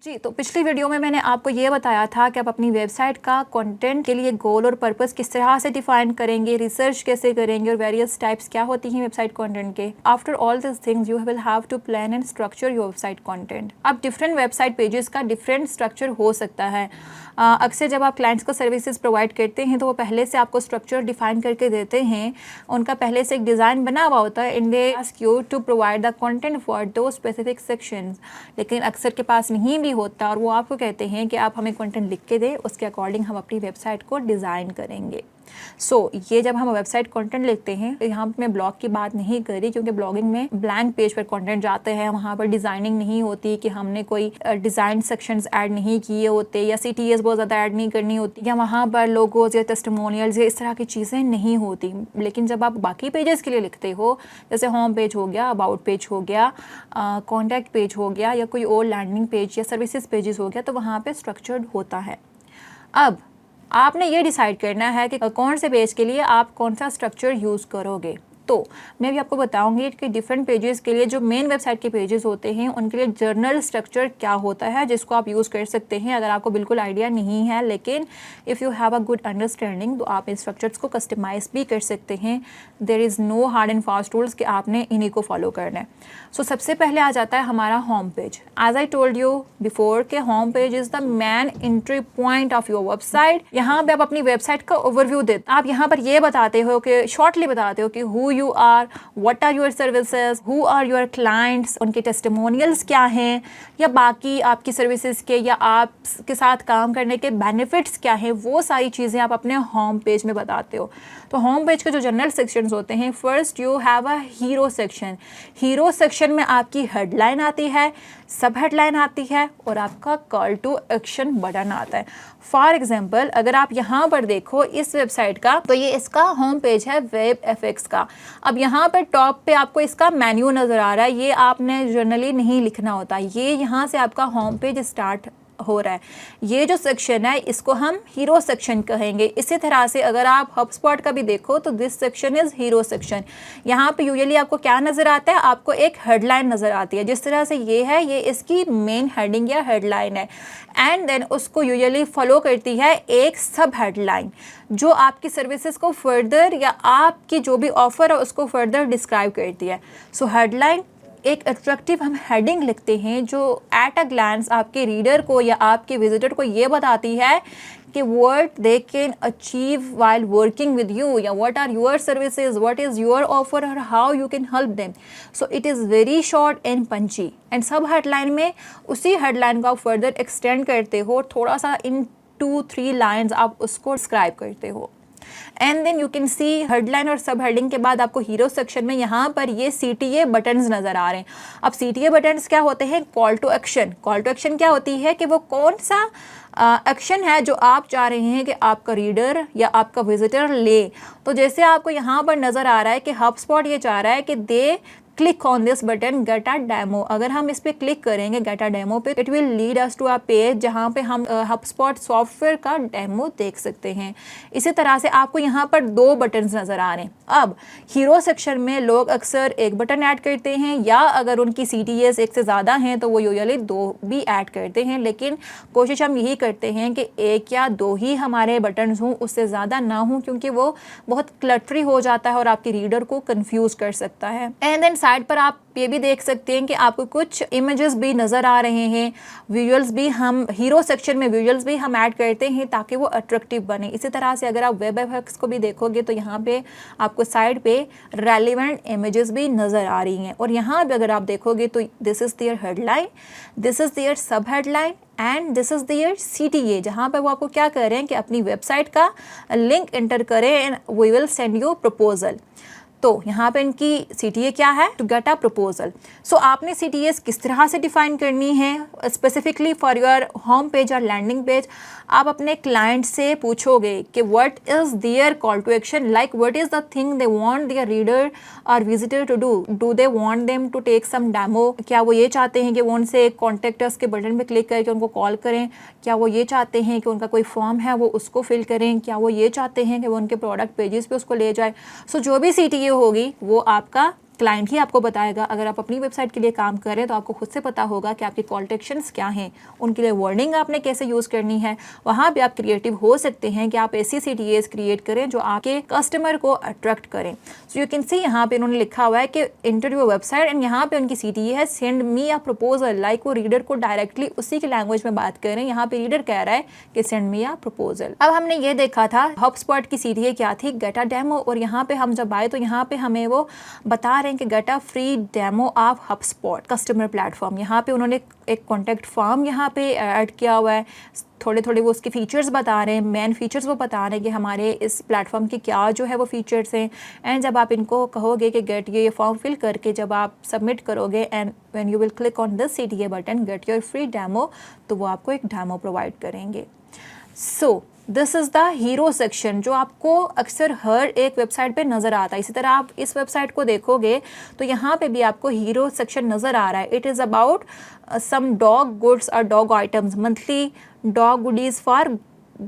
जी, तो पिछली वीडियो में मैंने आपको ये बताया था कि आप अपनी वेबसाइट का कंटेंट के लिए गोल और पर्पस किस तरह से डिफाइन करेंगे, रिसर्च कैसे करेंगे और वेरियस टाइप्स क्या होती हैं वेबसाइट कंटेंट के। After all this things you will have to plan and structure your website content. अब डिफरेंट वेबसाइट पेजेस का डिफरेंट स्ट्रक्चर हो सकता है। अक्सर जब आप क्लाइंट्स को सर्विसेज प्रोवाइड करते हैं तो वो पहले से आपको स्ट्रक्चर डिफाइन करके देते हैं, उनका पहले से एक डिज़ाइन बना हुआ होता है and they ask you to provide the content for दो स्पेसिफिक सेक्शंस। लेकिन अक्सर के पास नहीं भी होता और वो आपको कहते हैं कि आप हमें कंटेंट लिख के दें, उसके अकॉर्डिंग हम अपनी वेबसाइट को डिज़ाइन करेंगे। ये जब हम वेबसाइट कंटेंट लिखते हैं तो यहाँ मैं ब्लॉग की बात नहीं करी, क्योंकि ब्लॉगिंग में ब्लैंक पेज पर कंटेंट जाते हैं, वहाँ पर डिज़ाइनिंग नहीं होती कि हमने कोई डिज़ाइन सेक्शंस ऐड नहीं किए होते या CTS बहुत ज़्यादा ऐड नहीं करनी होती या वहाँ पर लोगोज या टेस्टिमोनियल्स या इस तरह की चीज़ें नहीं होती। लेकिन जब आप बाकी पेजेस के लिए लिखते हो, जैसे होम पेज हो गया, अबाउट पेज हो गया, कॉन्टैक्ट पेज हो गया या कोई और लैंडिंग पेज या सर्विसेज पेजेस हो गया, तो वहाँ पर स्ट्रक्चर्ड होता है। अब आपने ये डिसाइड करना है कि कौन से पेज के लिए आप कौन सा स्ट्रक्चर यूज़ करोगे। तो मैं भी आपको बताऊंगी कि डिफरेंट पेजेस के लिए जो मेन वेबसाइट के पेजेस होते हैं उनके लिए जर्नल स्ट्रक्चर क्या होता है, जिसको आप यूज़ कर सकते हैं अगर आपको बिल्कुल आइडिया नहीं है। लेकिन if you have a good understanding तो आप इन स्ट्रक्चर्स को कस्टमाइज़ भी कर सकते हैं। There is no hard and fast rules कि आपने इन्हीं को फॉलो करना है। सबसे पहले आ जाता है हमारा home page. As I told you before के home page is the main entry point of your website. यहाँ पे आप अपनी वेबसाइट का ओवरव्यू देते, आप यहाँ पर ये बताते हो कि शॉर्टली बताते हो कि who you are, what are your services, who are your clients, उनके टेस्टिमोनियल्स क्या हैं या बाकी आपकी सर्विसेज के या आपके साथ काम करने के बेनिफिट्स क्या हैं, वो सारी चीज़ें आप अपने होम पेज में बताते हो। तो होम पेज के जो जनरल सेक्शंस होते हैं, first you have a hero section. Hero section में आपकी हेडलाइन आती है, सब हेडलाइन आती है और आपका कॉल टू एक्शन बटन आता है। फॉर एग्जाम्पल अगर आप यहाँ पर देखो इस वेबसाइट का, तो ये इसका होम पेज है वेब एफएक्स का। अब यहाँ पर टॉप पे आपको इसका मेन्यू नज़र आ रहा है, ये आपने जनरली नहीं लिखना होता, ये यहाँ से आपका होम पेज स्टार्ट हो रहा है। ये जो सेक्शन है इसको हम हीरो सेक्शन कहेंगे। इसी तरह से अगर आप HubSpot का भी देखो तो this section is hero section. यहाँ पे यूजुअली आपको क्या नज़र आता है, आपको एक हेडलाइन नज़र आती है। जिस तरह से ये है, ये इसकी मेन हेडिंग या हेडलाइन है एंड देन उसको यूजुअली फॉलो करती है एक सब हेडलाइन जो आपकी सर्विसेज को फर्दर या आपकी जो भी ऑफर है उसको फर्दर डिस्क्राइब करती है। हेडलाइन एक अट्रैक्टिव हम हेडिंग लिखते हैं जो एट अ ग्लैंस आपके रीडर को या आपके विजिटर को ये बताती है कि what they can achieve while working with you या what are your services, what is your offer और how you can help them. It is very short and punchy and sub headline में उसी headline को आप further extend करते हो, थोड़ा सा इन 2-3 लाइन्स आप उसको डिस्क्राइब करते हो and then you can see headline और सब हेडिंग के बाद आपको हीरो सेक्शन में यहाँ पर ये CTA बटन्स नज़र आ रहे हैं। अब CTA बटन्स क्या होते हैं? Call to action. Call to action क्या होती है कि वो कौन सा एक्शन है जो आप चाह रहे हैं कि आपका रीडर या आपका विजिटर ले। तो जैसे आपको यहाँ पर नज़र आ रहा है कि HubSpot ये चाह रहा है कि they click on this button get a demo. अगर हम इस पर क्लिक करेंगे गेट अ डेमो पे, it will lead us to a page जहाँ पे हम HubSpot सॉफ्टवेयर का डेमो देख सकते हैं। इसी तरह से आपको यहाँ पर 2 बटन्स नज़र आ रहे हैं। अब हीरो सेक्शन में लोग अक्सर एक बटन ऐड करते हैं या अगर उनकी CTS एक से ज़्यादा हैं तो वो यूजुअली 2 भी ऐड करते हैं, लेकिन कोशिश हम यही करते हैं कि 1 या 2 ही हमारे बटन्स हों, उससे ज़्यादा ना हों, क्योंकि वो बहुत क्लटरी हो जाता है और आपके रीडर को कंफ्यूज कर सकता है। एंड देन साइड पर आप ये भी देख सकते हैं कि आपको कुछ इमेजेस भी नज़र आ रहे हैं, विजुअल्स भी हम हीरो सेक्शन में विजुअल्स भी हम ऐड करते हैं ताकि वो अट्रैक्टिव बने। इसी तरह से अगर आप वेब एफएक्स को भी देखोगे तो यहाँ पे आपको साइड पे रेलिवेंट इमेजेस भी नज़र आ रही हैं और यहाँ पे अगर आप देखोगे तो this is their headline, this is their sub headline and this is their CTA, जहाँ पे वो आपको क्या कर रहे हैं कि अपनी वेबसाइट का लिंक एंटर करें and we will send you proposal. तो यहाँ पे इनकी CTA क्या है? To get a proposal. आपने CTS किस तरह से डिफाइन करनी है specifically for your home page और लैंडिंग पेज? आप अपने क्लाइंट से पूछोगे कि what is their call to action, like what is the thing they want their reader और visitor to do they want them to take some demo? क्या वो ये चाहते हैं कि वो उनसे कॉन्टेक्ट अस के बटन पे क्लिक करके उनको कॉल करें? क्या वो ये चाहते हैं कि उनका कोई फॉर्म है वो उसको फिल करें? क्या वो ये चाहते हैं कि वो उनके प्रोडक्ट पेजेस पे उसको ले जाए? जो भी CTA होगी वो आपका क्लाइंट ही आपको बताएगा। अगर आप अपनी वेबसाइट के लिए काम कर रहे हैं तो आपको खुद से पता होगा कि आपके कॉल टू एक्शंस क्या हैं, उनके लिए वर्डिंग आपने कैसे यूज़ करनी है। वहाँ पे आप क्रिएटिव हो सकते हैं कि आप ऐसी CTAs क्रिएट करें जो आपके कस्टमर को अट्रैक्ट करें। सो यू कैन सी यहाँ पे उन्होंने लिखा हुआ है कि एंटर योर वेबसाइट, एंड यहाँ पे उनकी CTA है send me a proposal, like वो रीडर को डायरेक्टली उसी की लैंग्वेज में बात कर रहे हैं। यहाँ पे रीडर कह रहा है कि सेंड मी अ प्रपोजल। अब हमने ये देखा था HubSpot की CTA क्या थी, गेट अ डेमो, और यहाँ पे हम जब आए तो यहाँ पे हमें वो बता रहे हैं कि get a free demo of HubSpot customer platform. यहाँ पे उन्होंने एक कॉन्टैक्ट फॉर्म यहाँ पे ऐड किया हुआ है, थोड़े थोड़े वो उसके फीचर्स बता रहे हैं, मेन फीचर्स वो बता रहे हैं कि हमारे इस प्लेटफॉर्म के क्या जो है वो फीचर्स हैं। एंड जब आप इनको कहोगे कि गेट ये फॉर्म फिल करके जब आप सबमिट करोगे, and when you will click on this CTA button get your free demo, तो वो आपको एक डेमो प्रोवाइड करेंगे। So this is the hero section जो आपको अक्सर हर एक वेबसाइट पे नज़र आता है। इसी तरह आप इस वेबसाइट को देखोगे तो यहाँ पे भी आपको हीरो सेक्शन नज़र आ रहा है। It is about some dog goods और dog items, monthly dog goodies for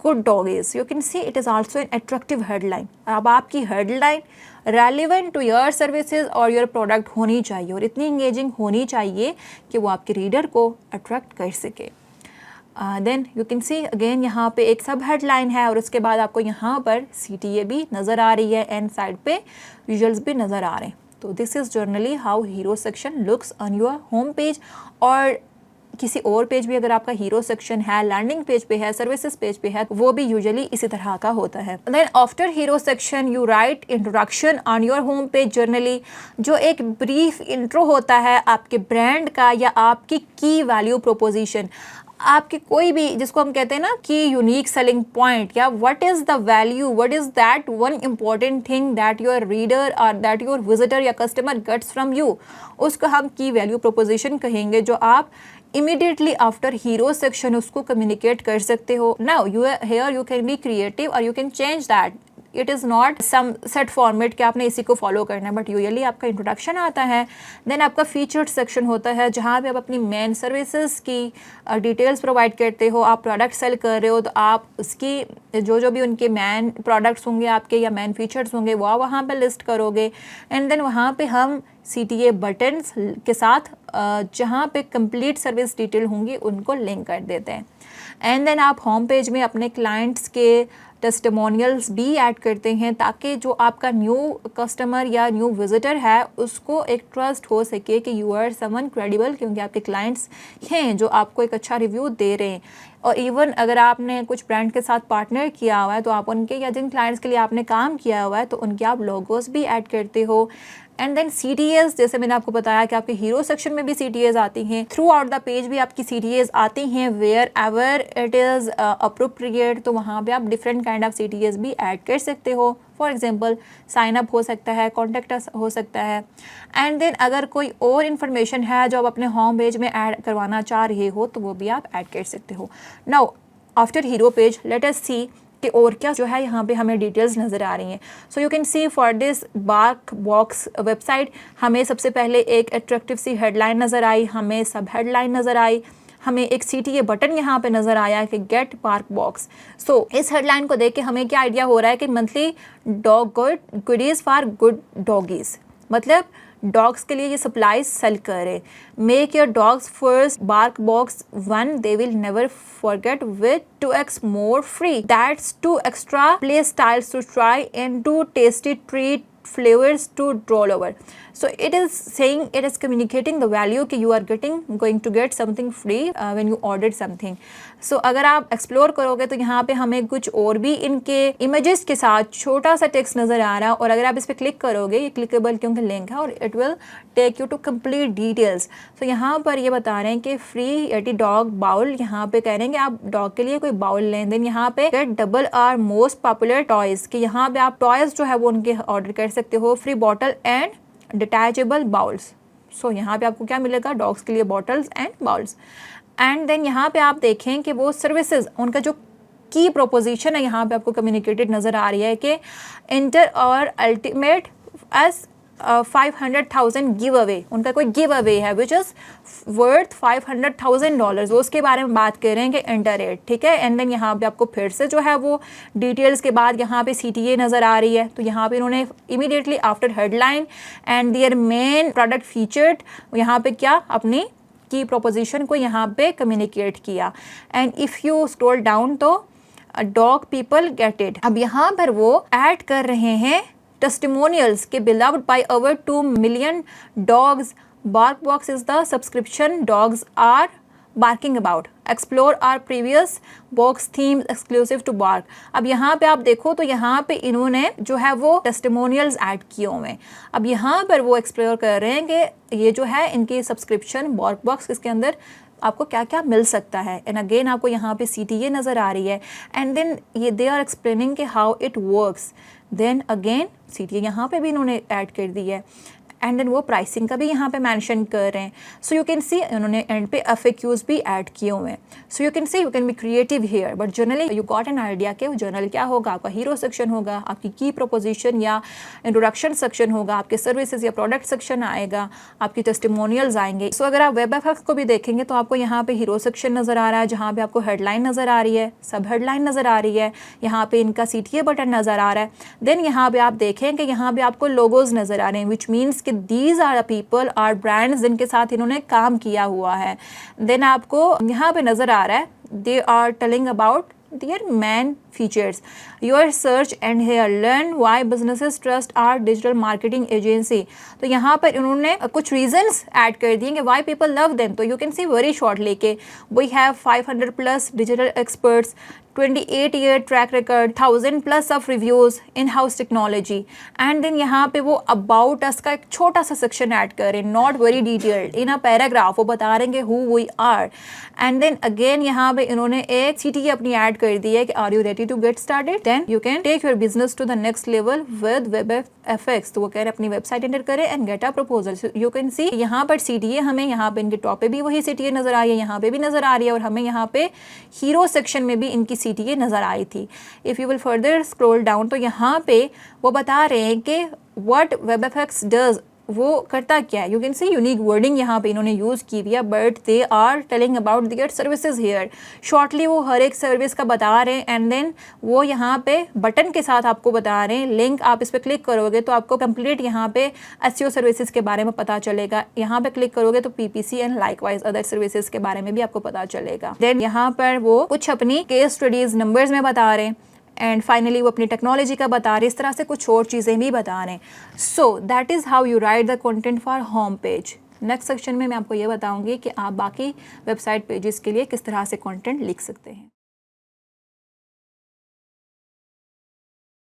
good doggies. You can see it is also an attractive headline. अब आपकी headline relevant to your services और योर प्रोडक्ट होनी चाहिए और इतनी इंगेजिंग होनी चाहिए कि वो आपके रीडर को अट्रैक्ट कर सके। Then you can see again यहाँ पे एक सब हेडलाइन है और उसके बाद आपको यहाँ पर CTA भी नज़र आ रही है एंड साइड पे विजुअल्स भी नज़र आ रहे हैं। तो this is generally how hero section looks on your home page. और किसी और पेज भी अगर आपका हीरो सेक्शन है, लैंडिंग पेज पे है, सर्विसेज पेज पे है, वो भी यूजुअली इसी तरह का होता है। Then after hero section you write introduction on your home page generally, जो एक ब्रीफ इंट्रो होता है आपके ब्रांड का या आपकी की वैल्यू प्रोपोजिशन, आपकी कोई भी जिसको हम कहते हैं ना कि यूनिक सेलिंग पॉइंट, या what is the value, what is that one important thing that your reader और दैट योर विजिटर या कस्टमर गेट्स फ्रॉम यू, उसको हम की वैल्यू प्रोपोजिशन कहेंगे, जो आप इमीडिएटली आफ्टर हीरो सेक्शन उसको कम्युनिकेट कर सकते हो। Now you here you can be creative और you can change that. It is not some set format कि आपने इसी को फॉलो करना है, बट यूजुअली आपका इंट्रोडक्शन आता है। देन आपका फीचर्ड सेक्शन होता है जहाँ पे आप अपनी मेन सर्विसेज की डिटेल्स प्रोवाइड करते हो। आप प्रोडक्ट सेल कर रहे हो तो आप उसकी जो भी उनके मेन प्रोडक्ट्स होंगे आपके या मेन फीचर्स होंगे वो वहाँ पे लिस्ट करोगे। एंड देन वहाँ पे हम CTA बटन्स के साथ जहाँ पे कंप्लीट सर्विस डिटेल होंगी उनको लिंक कर देते हैं। एंड देन आप होम पेज में अपने क्लाइंट्स के टेस्टिमोनियल्स भी ऐड करते हैं ताकि जो आपका न्यू कस्टमर या न्यू विजिटर है उसको एक ट्रस्ट हो सके कि यू आर समवन क्रेडिबल, क्योंकि आपके क्लाइंट्स हैं जो आपको एक अच्छा रिव्यू दे रहे हैं। और इवन अगर आपने कुछ ब्रांड के साथ पार्टनर किया हुआ है तो आप उनके या जिन क्लाइंट्स के लिए आपने काम किया हुआ है तो उनके आप लोगोस भी ऐड करते हो। एंड देन CTAs, जैसे मैंने आपको बताया कि आपके हीरो सेक्शन में भी CTAs आती हैं, थ्रू आउट द पेज भी आपकी CTAs आती हैं wherever it is appropriate, तो वहाँ पे आप डिफरेंट काइंड ऑफ CTAs भी ऐड कर सकते हो। फॉर एग्जांपल साइन अप हो सकता है, कॉन्टेक्ट अस हो सकता है। एंड देन अगर कोई और इन्फॉर्मेशन है जो आप अपने होम पेज में ऐड करवाना चाह रहे हो तो वो भी आप ऐड कर सकते हो। Now after hero page let us see कि और क्या जो है यहाँ पे हमें डिटेल्स नज़र आ रही हैं। So you can see for this BarkBox website हमें सबसे पहले एक अट्रैक्टिव सी हेडलाइन नज़र आई, हमें सब हेडलाइन नज़र आई, हमें एक CTA बटन यहाँ पे नज़र आया कि गेट बार्क बॉक्स। सो इस हेडलाइन को देख के हमें क्या आइडिया हो रहा है कि monthly dog goodies for good doggies, मतलब डॉग्स के लिए ये सप्लाईज सेल करें। Make your dog's first BarkBox one they will never forget with 2x more free. That's 2 extra play styles to try and 2 tasty treat flavors to roll over. So it is saying, it is communicating the value कि you are going to get something free when you ordered something. So अगर आप explore करोगे तो यहाँ पे हमें कुछ और भी इनके इमेजेस के साथ छोटा सा टेक्स्ट नज़र आ रहा है, और अगर आप इस पर क्लिक करोगे, ये क्लिकेबल क्योंकि लिंक है, और it will take you to complete details. तो यहाँ पर ये बता रहे हैं कि फ्री एटी डॉग बाउल, यहाँ पे कह रहे हैं कि आप डॉग के लिए कोई बाउल लें। देन यहाँ पे get double or most popular toys, कि यहाँ पे आप टॉयज जो है वो उनके ऑर्डर कर सकते हो। Free bottle and detachable bowls. So यहाँ पे आपको क्या मिलेगा, डॉग्स के लिए bottles and bowls. And then यहाँ पे आप देखें कि वो सर्विसेज, उनका जो की प्रोपोजिशन है यहाँ पे आपको कम्युनिकेटेड नज़र आ रही है कि इंटर और अल्टीमेट एज $500,000 गिव अवे, उनका कोई गिव अवे है विच इज़ वर्थ $500,000, वो उसके बारे में बात कर रहे हैं कि एंटर इट, ठीक है। एंड देन यहाँ पे आपको फिर से जो है वो डिटेल्स के बाद यहाँ पे CTA नज़र आ रही है। तो यहाँ पे इन्होंने immediately after headline and their main product featured, यहाँ पे क्या अपनी की प्रोपोजिशन को यहाँ पे कम्युनिकेट किया। And if you scroll down तो डॉग पीपल गेट इट, अब यहाँ पर वो ऐड कर रहे हैं testimonials के beloved by over 2 million dogs. BarkBox is the subscription dogs are barking about. Explore our previous box themes exclusive to Bark. अब यहाँ पे आप देखो तो यहाँ पे इन्होंने जो है वो testimonials ऐड किए हुए हैं। अब यहाँ पर वो एक्सप्लोर कर रहे हैं कि ये जो है इनकी सब्सक्रिप्शन BarkBox इसके अंदर आपको क्या क्या मिल सकता है। एंड अगेन आपको यहाँ पे CTA नज़र आ रही है। एंड देन ये दे आर एक्सप्लेनिंग कि how it works. Then again CTA यहाँ पे भी इन्होंने ऐड कर दी है। एंड देन वो प्राइसिंग का भी यहाँ पे मेंशन कर रहे हैं। सो यू कैन सी उन्होंने एंड पे FAQs भी ऐड किए हुए हैं। So you can C you can be creative here, but generally you got an idea कि जर्नल क्या होगा। आपका हीरो सेक्शन होगा, आपकी की प्रोपोजिशन या इंट्रोडक्शन सेक्शन होगा, आपके सर्विसेज या प्रोडक्ट सेक्शन आएगा, आपकी टेस्टिमोनियल्स आएंगे। सो अगर आप WebFX को भी देखेंगे तो आपको यहाँ पे हीरो सेक्शन नज़र आ रहा है, जहाँ पे आपको हेडलाइन नज़र आ रही है, सब हेडलाइन नज़र आ रही है, यहाँ पे इनका CTA बटन नज़र आ रहा है। देन यहाँ पे आप देखें कि यहाँ पे आपको लोगोज नज़र आ रहे हैं, विच मीन्स कि these are people or brands जिनके साथ इन्होंने काम किया हुआ है। देन आपको यहाँ पे नज़र आ रहा है they are telling about their main features, your search and here learn why businesses trust our digital marketing agency. तो यहाँ पर इन्होंने कुछ reasons ऐड कर दिए कि why people love them. तो you can see very shortly के we have 500+ digital experts, 28-year track record, 1000+ of reviews, in-house technology. And then यहाँ पे वो about us का एक छोटा सा section ऐड कर रहे हैं, not very detailed, in a paragraph वो बता रहे हैं कि who we are. And then again यहाँ पे इन्होंने एक CTA अपनी ऐड कर दी है कि are you ready to get started? Then you can take your business to the next level with WebFX. तो वो कह रहे हैं अपनी वेबसाइट एंटर करें and get a proposal. So you can see यहाँ पर CTA हमें यहाँ पे इनके टॉप पे भी वही CTA नज़र आ रही है, यहाँ पे भी नज़र आ रही है, और हमें यहाँ पे हीरो सेक्शन में भी इनकी CTA नज़र आई थी। If you will further scroll down तो यहाँ पे वो बता रहे हैं कि व्हाट WebFX डज, वो करता क्या है। You can see unique wording यहाँ पे इन्होंने यूज़ की हुई है, but they are telling about their services here. Shortly वो हर एक सर्विस का बता रहे हैं एंड देन वो यहाँ पे बटन के साथ आपको बता रहे हैं, लिंक आप इस पर क्लिक करोगे तो आपको कंप्लीट यहाँ पे SEO सर्विसेज के बारे में पता चलेगा। यहाँ पे क्लिक करोगे तो PPC and likewise other services के बारे में भी आपको पता चलेगा। देन यहाँ पर वो कुछ अपनी केस स्टडीज़ नंबर्स में बता रहे हैं एंड फाइनली वो अपनी टेक्नोलॉजी का बता रहे हैं, इस तरह से कुछ और चीज़ें भी बता रहे हैं। So that is how you right the content for home page. Next section में मैं आपको ये बताऊंगी कि आप बाकी वेबसाइट पेजेस के लिए किस तरह से कंटेंट लिख सकते हैं।